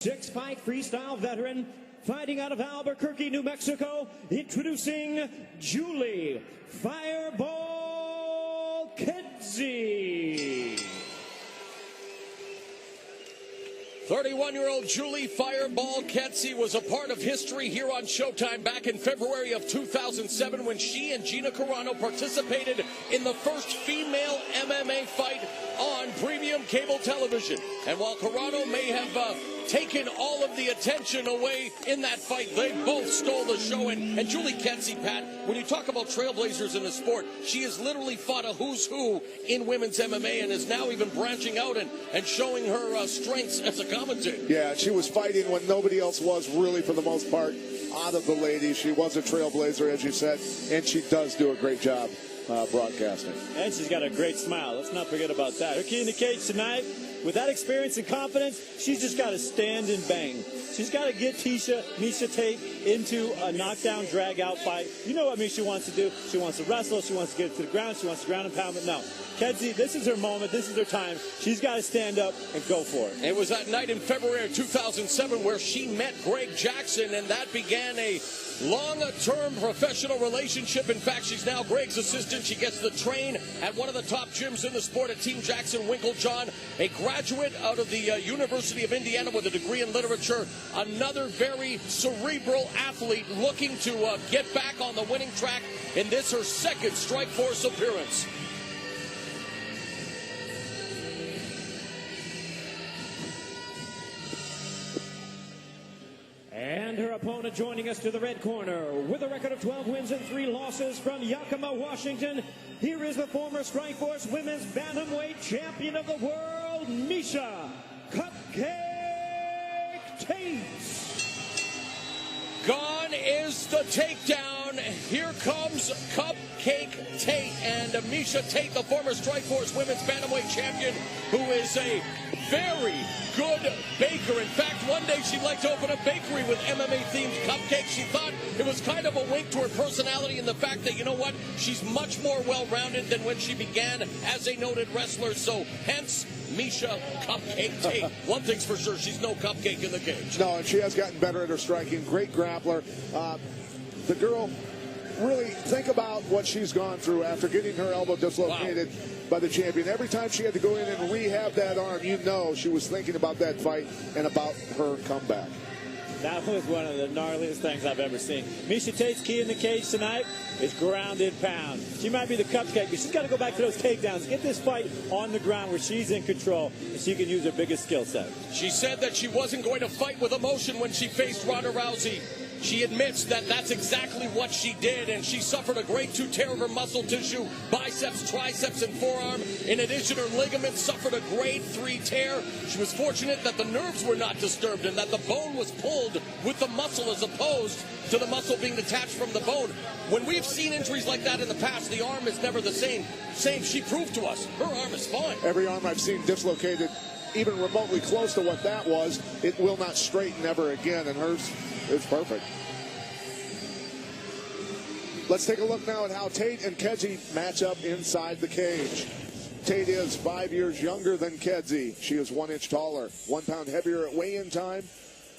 Six-fight freestyle veteran fighting out of Albuquerque, New Mexico, introducing Julie Fireball Kedzie. 31-year-old Julie Fireball Kedzie was a part of history here on Showtime back in February of 2007 when she and Gina Carano participated in the first female MMA fight on premium cable television. And while Carano may have taken all of the attention away in that fight, they both stole the show. And Julie Kedzie, Pat, when you talk about trailblazers in the sport, she has literally fought a who's who in women's MMA and is now even branching out and showing her strengths as a commentator. Yeah, she was fighting when nobody else was, really, for the most part, out of the ladies. She was a trailblazer, as you said, and she does do a great job broadcasting. And she's got a great smile. Let's not forget about that. Her key in the cage tonight, with that experience and confidence, she's just got to stand and bang. She's got to get Miesha Tate into a knockdown, drag-out fight. You know what Miesha wants to do. She wants to wrestle. She wants to get it to the ground. She wants to ground and pound. But no, Kedzie, this is her moment. This is her time. She's got to stand up and go for it. It was that night in February of 2007 where she met Greg Jackson, and that began a long-term professional relationship. In fact, she's now Greg's assistant. She gets to train at one of the top gyms in the sport at Team Jackson Winklejohn, a graduate out of the University of Indiana with a degree in literature. Another very cerebral athlete looking to get back on the winning track in this, her second Strikeforce appearance. And her opponent joining us to the red corner with a record of 12 wins and 3 losses from Yakima, Washington. Here is the former Strikeforce Women's Bantamweight Champion of the World, Miesha "Cupcake" Tate. Gone is the takedown. Here comes Cupcake Tate. And Miesha Tate, the former Strikeforce Women's Bantamweight Champion, who is a very good baker. In fact, one day she'd like to open a bakery with MMA-themed cupcakes. She thought it was kind of a wink to her personality and the fact that, you know what, she's much more well-rounded than when she began as a noted wrestler. So, hence, Miesha Cupcake Tate. One thing's for sure, she's no cupcake in the cage. No, and she has gotten better at her striking. Great grappler. The girl, really think about what she's gone through after getting her elbow dislocated by the champion. Every time she had to go in and rehab that arm, you know she was thinking about that fight and about her comeback. That was one of the gnarliest things I've ever seen. Miesha Tate's key in the cage tonight is ground and pound. She might be the cupcake, but she's got to go back to those takedowns. Get this fight on the ground where she's in control and she can use her biggest skill set. She said that she wasn't going to fight with emotion when she faced Ronda Rousey. She admits that that's exactly what she did, and she suffered a grade 2 tear of her muscle tissue, biceps, triceps, and forearm. In addition, her ligaments suffered a grade 3 tear. She was fortunate that the nerves were not disturbed and that the bone was pulled with the muscle as opposed to the muscle being detached from the bone. When we've seen injuries like that in the past, the arm is never the same. She proved to us her arm is fine. Every arm I've seen dislocated, even remotely close to what that was, it will not straighten ever again, and hers is perfect. Let's take a look now at how Tate and Kedzie match up inside the cage. Tate is 5 years younger than Kedzie. She is 1 inch taller, 1 pound heavier at weigh-in time,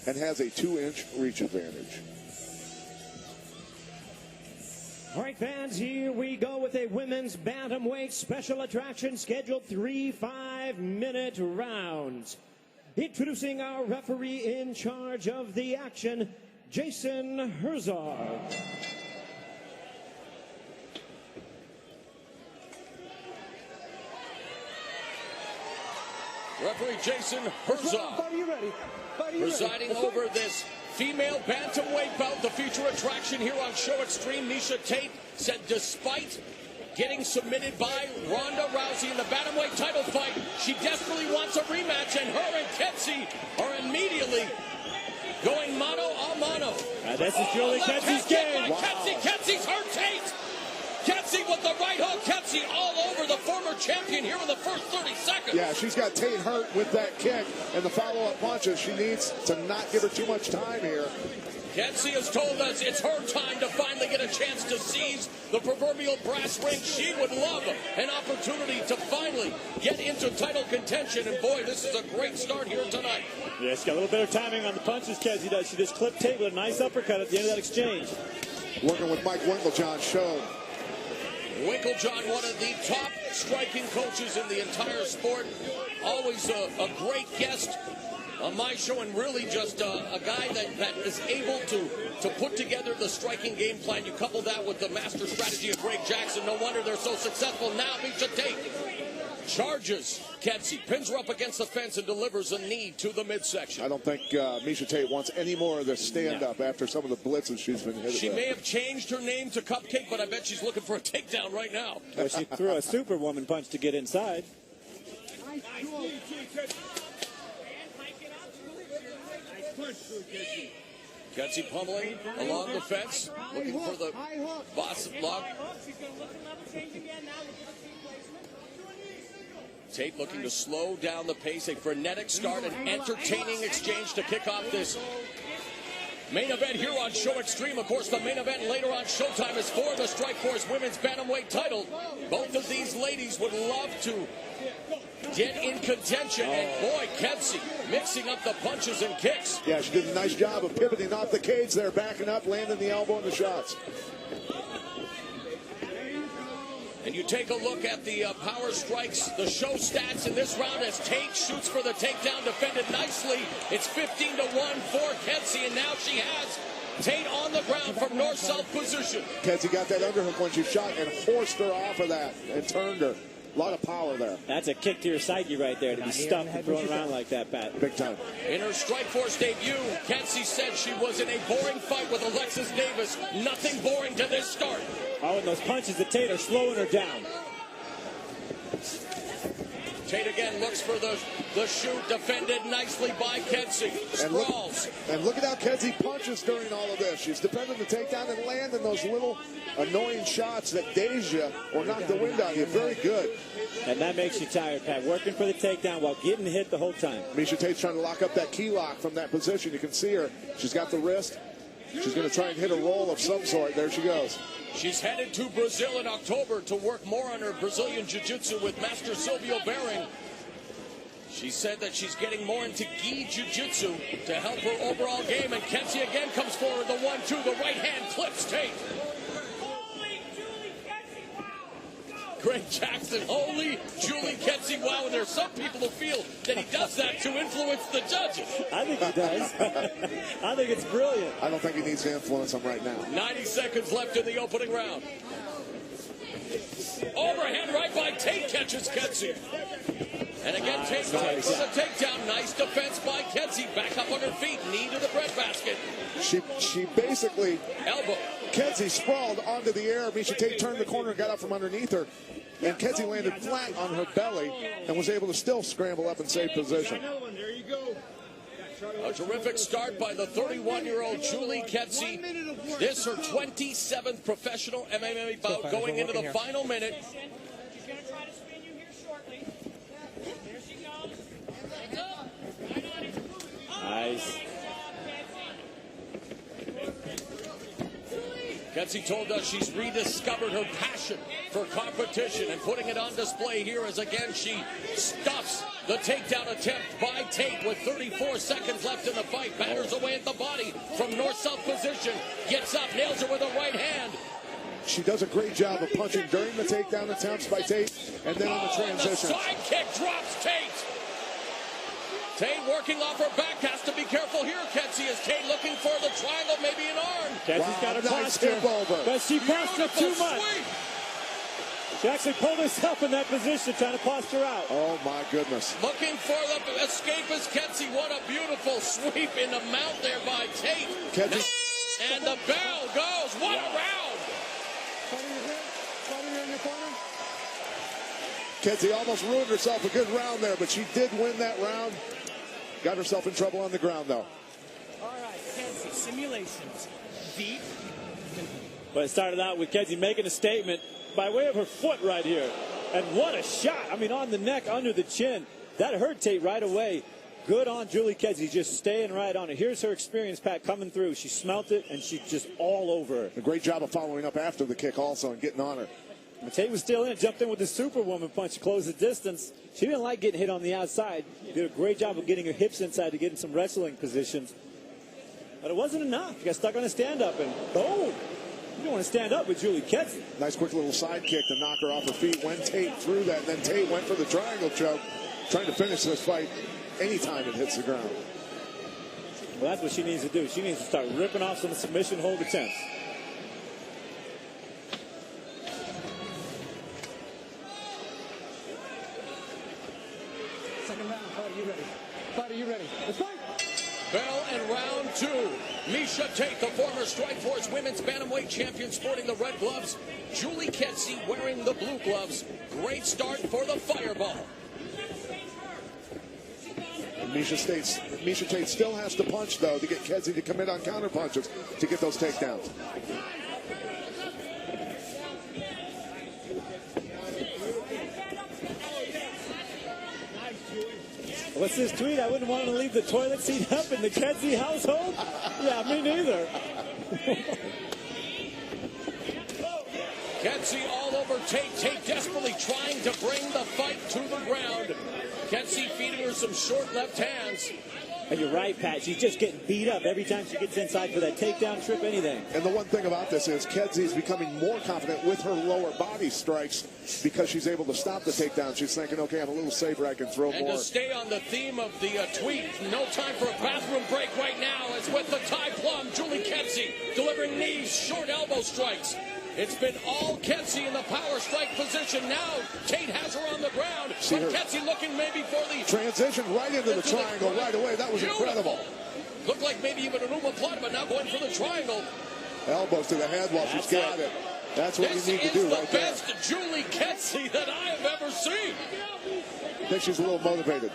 and has a 2-inch reach advantage. All right, fans, here we go with a women's bantamweight special attraction scheduled 3 5-minute rounds. Introducing our referee in charge of the action, Jason Herzog. Referee Jason Herzog presiding over this female bantamweight bout. The feature attraction here on Show Extreme. Miesha Tate said despite getting submitted by Ronda Rousey in the bantamweight title fight, she desperately wants a rematch, and her and Kedzie are immediately going mano a mano. This is Julie Kedzie's game. Wow. Kedzie's hurt Tate. Kedzie with the right hook. Kedzie all over the former champion here in the first 30 seconds. Yeah, she's got Tate hurt with that kick and the follow-up punches. She needs to not give her too much time here. Kedzie has told us it's her time to finally get a chance to seize the proverbial brass ring. She would love an opportunity to finally get into title contention. And boy, this is a great start here tonight. Yeah, she's got a little better timing on the punches, Kedzie does. She just clipped Tate with a nice uppercut at the end of that exchange. Working with Mike Winklejohn showed. Winklejohn, one of the top striking coaches in the entire sport. Always a great guest on my show, and really just a guy that is able to put together the striking game plan. You couple that with the master strategy of Greg Jackson. No wonder they're so successful. Now Miesha Tate charges Kedzie, pins her up against the fence, and delivers a knee to the midsection. I don't think Miesha Tate wants any more of this stand-up after some of the blitzes she's been hit with. She may have changed her name to Cupcake, but I bet she's looking for a takedown right now. Well, she threw a superwoman punch to get inside. Kedzie pummeling along the fence, looking for the boss lock. Tate looking to slow down the pace, a frenetic start, an entertaining exchange to kick off this main event here on Show Extreme. Of course, the main event later on Showtime is for the Strikeforce Women's Bantamweight title. Both of these ladies would love to get in contention, and boy, Kedzie mixing up the punches and kicks. Yeah, she did a nice job of pivoting off the cage there, backing up, landing the elbow and the shots. And you take a look at the power strikes, the show stats in this round as Tate shoots for the takedown, defended nicely. It's 15-1 for Kedzie, and now she has Tate on the ground from north-south position. Kedzie got that underhook when she shot and forced her off of that and turned her. A lot of power there. That's a kick to your psyche right there, to be stuffed and thrown around like that, Pat. Big time. In her Strikeforce debut, Kedzie said she was in a boring fight with Alexis Davis. Nothing boring to this start. Oh, and those punches to Tate are slowing her down. Tate again looks for the shoot, defended nicely by Kedzie. Sprawls. And look at how Kedzie punches during all of this. She's defending the takedown and landing those little annoying shots that daze you or knock the wind out of you. Very good. And that makes you tired, Pat. Working for the takedown while getting hit the whole time. Miesha Tate's trying to lock up that key lock from that position. You can see her. She's got the wrist. She's going to try and hit a roll of some sort. There she goes. She's headed to Brazil in October to work more on her Brazilian Jiu-Jitsu with Master Silvio Bering. She said that she's getting more into gi Jiu-Jitsu to help her overall game. And Kedzie again comes forward, the 1-2, the right hand clips Tate. Greg Jackson, holy Julie Kedzie, wow. And there's some people who feel that he does that to influence the judges. I think he does. I think it's brilliant. I don't think he needs to influence them right now. 90 seconds left in the opening round. Overhand right by Tate catches Kedzie. And again, Tate going for the takedown. Nice defense by Kedzie. Back up on her feet, knee to the breadbasket. She basically... Elbow. Kedzie sprawled onto the air. Miesha Tate turned the corner and got up from underneath her. And Kedzie landed flat on her belly and was able to still scramble up and save position. A terrific start by the 31-year-old Julie Kedzie. This her 27th professional MMA bout going into the final minute. She's going to try to spin you here shortly. There she goes. Nice. Kedzie told us she's rediscovered her passion for competition and putting it on display here as again she stuffs the takedown attempt by Tate with 34 seconds left in the fight. Batters away at the body from north-south position. Gets up, nails her with a right hand. She does a great job of punching during the takedown attempts by Tate and then on the transition. The side kick drops Tate. Tate working off her back, has to be careful here. Kedzie is Tate looking for the triangle, maybe an arm. Kedie's got her nice posture, tip over. but she postured too much. Sweep. She actually pulled herself in that position, trying to posture out. Oh, my goodness. Looking for the escape is Kedzie. What a beautiful sweep in the mount there by Tate. And the bell goes. What a round. Kedzie almost ruined herself a good round there, but she did win that round. Got herself in trouble on the ground, though. All right, Kedzie, simulations. Deep. But it started out with Kedzie making a statement by way of her foot right here. And what a shot. I mean, on the neck, under the chin. That hurt Tate right away. Good on Julie Kedzie, just staying right on it. Here's her experience, Pat, coming through. She smelt it, and she's just all over her. A great job of following up after the kick also and getting on her. Tate was still in it, jumped in with the Superwoman punch to close the distance. She didn't like getting hit on the outside. Did a great job of getting her hips inside to get in some wrestling positions. But it wasn't enough. She got stuck on a stand-up, and boom! You don't want to stand up with Julie Kedzie. Nice quick little side kick to knock her off her feet when Tate threw that. And then Tate went for the triangle choke, trying to finish this fight anytime it hits the ground. Well, that's what she needs to do. She needs to start ripping off some submission hold attempts. Second round, fighter, you ready? Fighter, you ready? Let's fight! Bell in round 2. Miesha Tate, the former Strikeforce Women's Bantamweight champion, sporting the red gloves. Julie Kedzie wearing the blue gloves. Great start for the Fireball. And Miesha Tate still has to punch, though, to get Kedzie to commit on counter punches to get those takedowns. What's this tweet? I wouldn't want to leave the toilet seat up in the Kedzie household? Yeah, me neither. Kedzie all over Tate. Tate desperately trying to bring the fight to the ground. Kedzie feeding her some short left hands. And you're right, Pat. She's just getting beat up every time she gets inside for that takedown, trip, anything. And the one thing about this is Kedzie is becoming more confident with her lower body strikes because she's able to stop the takedown. She's thinking, okay, I'm a little safer. I can throw and more. And to stay on the theme of the tweet, no time for a bathroom break right now. As with the Thai plum, Julie Kedzie delivering knees, short elbow strikes. It's been all Kedzie in the power strike position. Now Tate has her on the ground. See but her Kedzie looking maybe for the transition right into the triangle right away. That was beautiful. Incredible. Looked like maybe even an omoplata, but now going for the triangle. Elbows to the head while she's got it. That's what you need to do right there. This is the best Julie Kedzie that I have ever seen. I think she's a little motivated.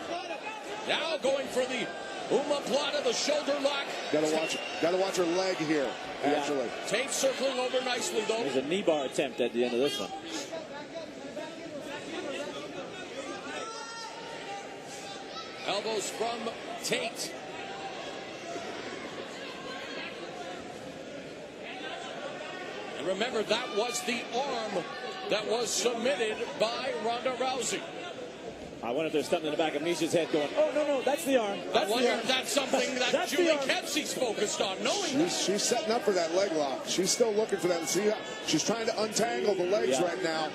Now going for the omoplata, the shoulder lock. Gotta watch her leg here, actually. Yeah. Tate circling over nicely, though. There's a knee bar attempt at the end of this one. Elbows from Tate. And remember, that was the arm that was submitted by Ronda Rousey. I wonder if there's something in the back of Miesha's head going, oh, no, that's the arm. I wonder if that's something that Julie Kedzie's focused on, knowing that. She's setting up for that leg lock. She's still looking for that. See, she's trying to untangle the legs right now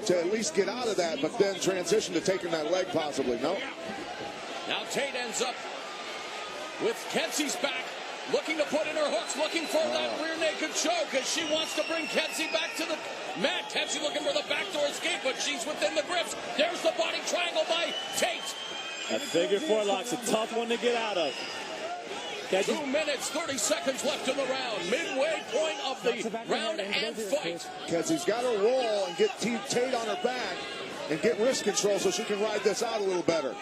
to at least get out of that, but then transition to taking that leg possibly. No. Now Tate ends up with Kedzie's back, looking to put in her hooks, looking for that rear naked choke as she wants to bring Kedzie back to the mat. Kedzie looking for the backdoor escape, but she's within the grips. There's the body triangle by Tate. That figure four lock's a tough one to get out of. 2 minutes, 30 seconds left in the round. Midway point of the round and fight. Kedzie's got to roll and get Tate on her back and get wrist control so she can ride this out a little better.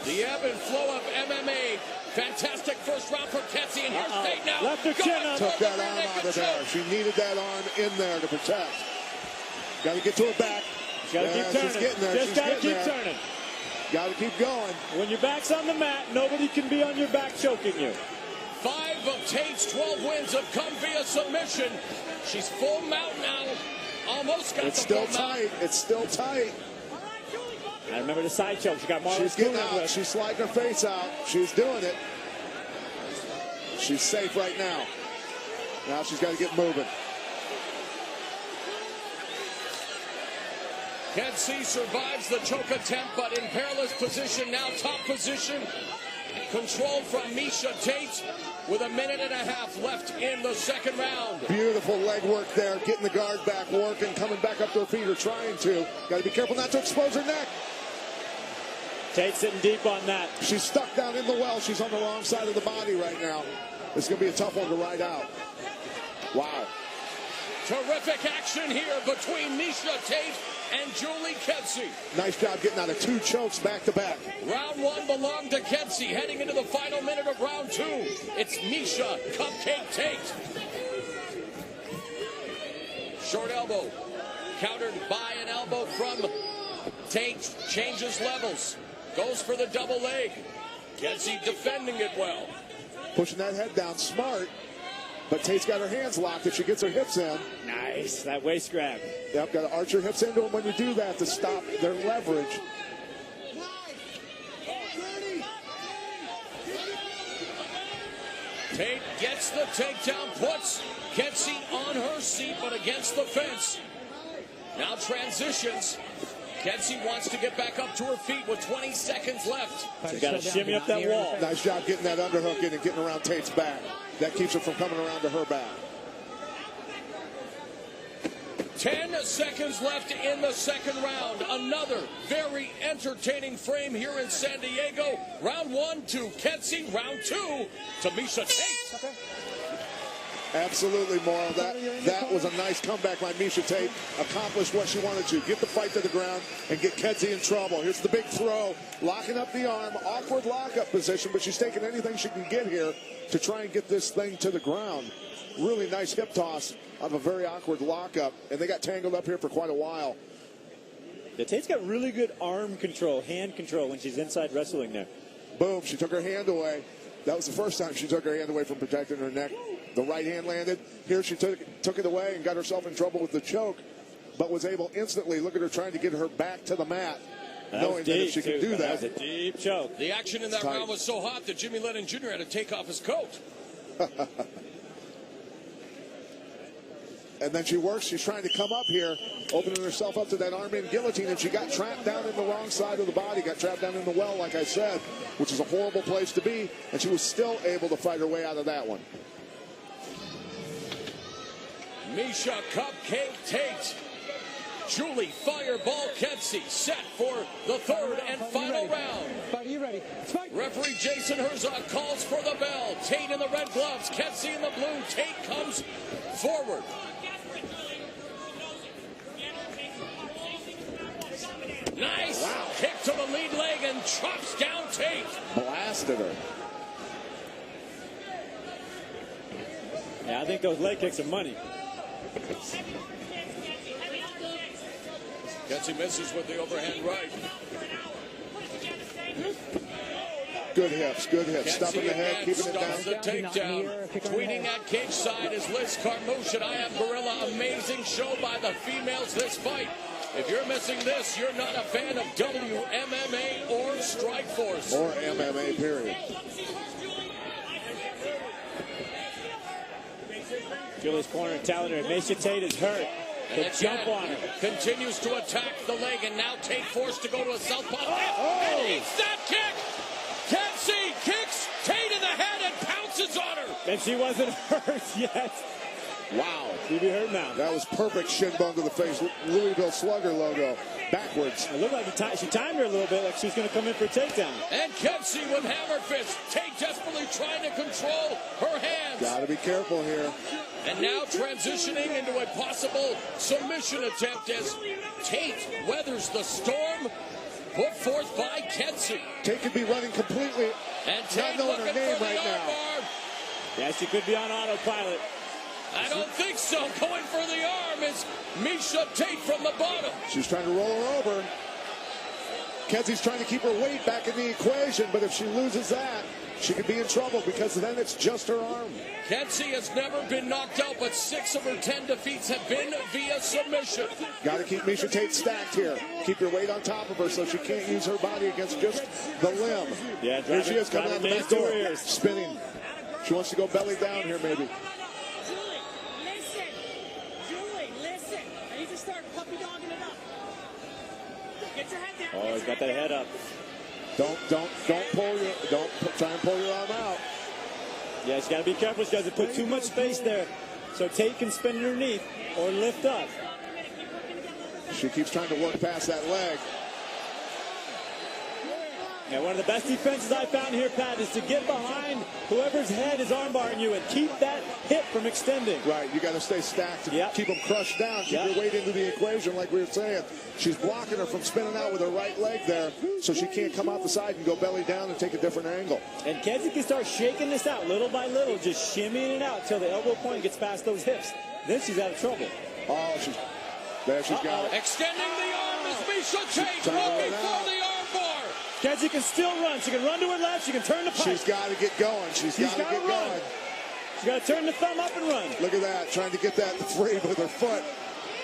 The ebb and flow of MMA. Fantastic first round for Kedzie, and here's Tate now. Left her chin up. Took that arm out of there. She needed that arm in there to protect. Got to get to her back. Got to keep turning. She's getting there. Just got to keep turning. Got to keep going. When your back's on the mat, nobody can be on your back choking you. 5 of Tate's 12 wins have come via submission. She's full mount now. Almost got it's the still full tight. mount. It's still tight. I remember the side choke. She got Marlon. She's getting out. She's sliding her face out. She's doing it. She's safe right now. Now she's got to get moving. Kedzie survives the choke attempt, but in perilous position now. Top position. Controlled from Miesha Tate with 1.5 minutes left in the second round. Beautiful leg work there. Getting the guard back, working, coming back up to her feet or trying to. Got to be careful not to expose her neck. Tate sitting deep on that. She's stuck down in the well. She's on the wrong side of the body right now. It's going to be a tough one to ride out. Wow. Terrific action here between Miesha Tate and Julie Kedzie. Nice job getting out of 2 chokes back to back. Round 1 belonged to Kedzie. Heading into the final minute of round 2, it's Miesha Cupcake Tate. Short elbow, countered by an elbow from Tate. Changes levels, goes for the double leg. Kedzie defending it well. Pushing that head down smart. But Tate's got her hands locked if she gets her hips in. Nice, that waist grab. Yep, got to arch your hips into them when you do that to stop their leverage. Tate gets the takedown, puts Kedzie on her seat, but against the fence. Now transitions. Kedzie wants to get back up to her feet with 20 seconds left. She's got to shimmy up that wall. Nice job getting that underhook in and getting around Tate's back. That keeps her from coming around to her back. 10 seconds left in the second round. Another very entertaining frame here in San Diego. Round 1 to Kedzie. Round 2 to Miesha Tate. Absolutely, Morrow. That was a nice comeback by Miesha Tate. Accomplished what she wanted to. Get the fight to the ground and get Kedzie in trouble. Here's the big throw. Locking up the arm. Awkward lockup position, but she's taking anything she can get here to try and get this thing to the ground. Really nice hip toss of a very awkward lockup. And they got tangled up here for quite a while. Yeah, Tate's got really good arm control, hand control when she's inside wrestling there. Boom. She took her hand away. That was the first time she took her hand away from protecting her neck. The right hand landed. Here she took it away and got herself in trouble with the choke, but was able instantly, look at her trying to get her back to the mat, knowing that if she could do that. That was a deep choke. The action in that round was so hot that Jimmy Lennon Jr. had to take off his coat. And then she works. She's trying to come up here, opening herself up to that arm-in guillotine, and she got trapped down in the wrong side of the body, got trapped down in the well, like I said, which is a horrible place to be, and she was still able to fight her way out of that one. Miesha Cupcake Tate. Julie Fireball Kedzie set for the third and final round. Fight, are you ready? Fight. Referee Jason Herzog calls for the bell. Tate in the red gloves, Kedzie in the blue. Tate comes forward. Nice kick to the lead leg and chops down Tate. Blasted her. Yeah, I think those leg kicks are money. Kedzie misses with the overhand right. Good hips, good hips. Stopping the head, keeping it stops down. the takedown. Tweeting at cage side is Liz Carmouche and I Am Gorilla. Amazing show by the females this fight. If you're missing this, you're not a fan of WMMA or Strikeforce. Or MMA, period. Julie's corner talent her. Miesha Tate is hurt. The jump on her. Continues to attack the leg, and now Tate forced to go to a southpaw. And eats that kick. Kedzie kicks Tate in the head and pounces on her. And she wasn't hurt yet. Wow. She'd be hurt now. That was perfect shin bone to the face. Louisville Slugger logo. Backwards. It looked like she timed her a little bit, like she was going to come in for a takedown. And Kedzie with hammer fist. Tate desperately trying to control her hands. Got to be careful here. And now transitioning into a possible submission attempt as Tate weathers the storm put forth by Kedzie. Tate could be running completely, and not knowing her name right now. Yeah, she could be on autopilot. I don't think so. Going for the arm is Miesha Tate from the bottom. She's trying to roll her over. Kedzie's trying to keep her weight back in the equation, but if she loses that, she could be in trouble because then it's just her arm. Kedzie has never been knocked out, but 6 of her 10 defeats have been via submission. Got to keep Miesha Tate stacked here. Keep your weight on top of her so she can't use her body against just the limb. Yeah, here she is coming out the back door, spinning. She wants to go belly down here, maybe. Oh, he's got that head up. Don't try and pull your arm out. Yeah, she's got to be careful. She doesn't put too much space there, so Tate can spin underneath or lift up. She keeps trying to work past that leg. And one of the best defenses I found here, Pat, is to get behind whoever's head is armbarring you and keep that hip from extending. Right, you got to stay stacked and keep them crushed down. Keep your weight into the equation, like we were saying. She's blocking her from spinning out with her right leg there, so she can't come out the side and go belly down and take a different angle. And Kedzie can start shaking this out little by little, just shimmying it out till the elbow point gets past those hips. Then she's out of trouble. Oh, she's got it. Extending the arm is Miesha Tate, looking for the arm bar. Kedzie can still run. She can run to her left. She can turn the pipe. She's got to get going. She's got to get going. She's got to turn the thumb up and run. Look at that, trying to get that free with her foot.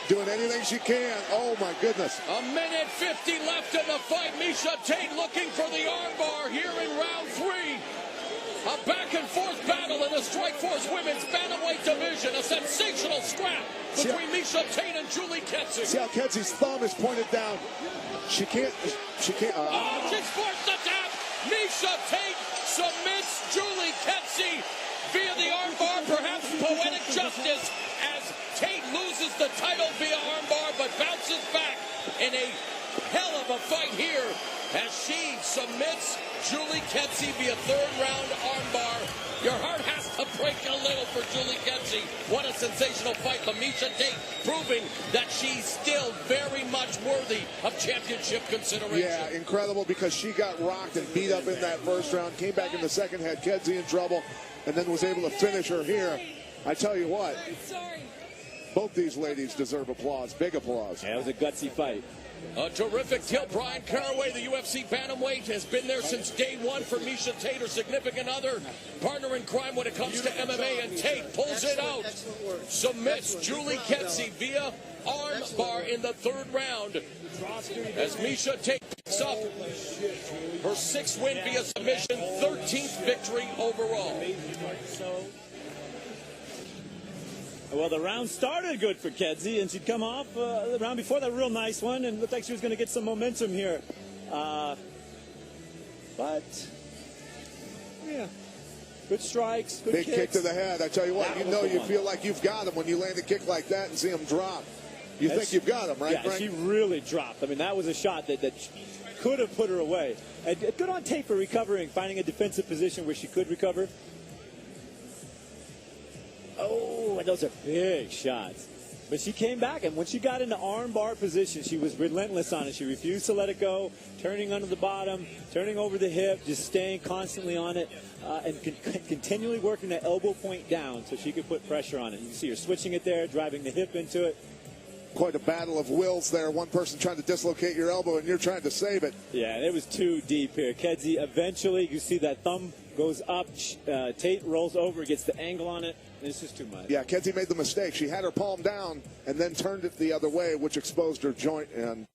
Doing anything she can. Oh, my goodness. A minute 50 left in the fight. Miesha Tate looking for the armbar here in round 3. A back-and-forth battle in the Strikeforce Women's Bantamweight division. A sensational scrap between Miesha Tate and Julie Kedzie. See how Kedzie's thumb is pointed down. She can't. She's forced the tap. Miesha Tate submits Julie Kedzie via the armbar. Perhaps poetic justice as Tate loses the title via armbar, but bounces back in a hell of a fight here as she submits Julie Kedzie via third-round armbar. Your heart has to break a little for Julie Kedzie. What a sensational fight. But Miesha Tate proving that she's still very much worthy of championship consideration. Yeah, incredible, because she got rocked and beat up in that first round, came back in the second, had Kedzie in trouble, and then was able to finish her here. I tell you what, both these ladies deserve applause, big applause. Yeah, it was a gutsy fight. A terrific tilt. Brian Caraway, the UFC bantamweight, has been there since day one for Miesha Tate, her significant other, partner in crime when it comes to MMA, and Tate pulls it out, submits Julie Kedzie via armbar in the third round as Miesha Tate picks up her 6th win via submission, 13th victory overall. Well, the round started good for Kedzie, and she'd come off the round before that real nice one, and looked like she was going to get some momentum here. But, yeah, good strikes, good Big kicks. kick to the head. I tell you what, you feel like you've got him when you land a kick like that and see him drop. You think you've got him, right, Yeah, Frank? she really dropped. I mean, that was a shot that could have put her away. And good on Tate for recovering, finding a defensive position where she could recover. Oh, and those are big shots. But she came back, and when she got into armbar position, she was relentless on it. She refused to let it go, turning under the bottom, turning over the hip, just staying constantly on it, and continually working that elbow point down so she could put pressure on it. You can see her switching it there, driving the hip into it. Quite a battle of wills there. One person trying to dislocate your elbow, and you're trying to save it. Yeah, it was too deep here. Kedzie eventually, you see that thumb goes up. Tate rolls over, gets the angle on it. It's just too much. Yeah, Kedzie made the mistake. She had her palm down and then turned it the other way, which exposed her joint, and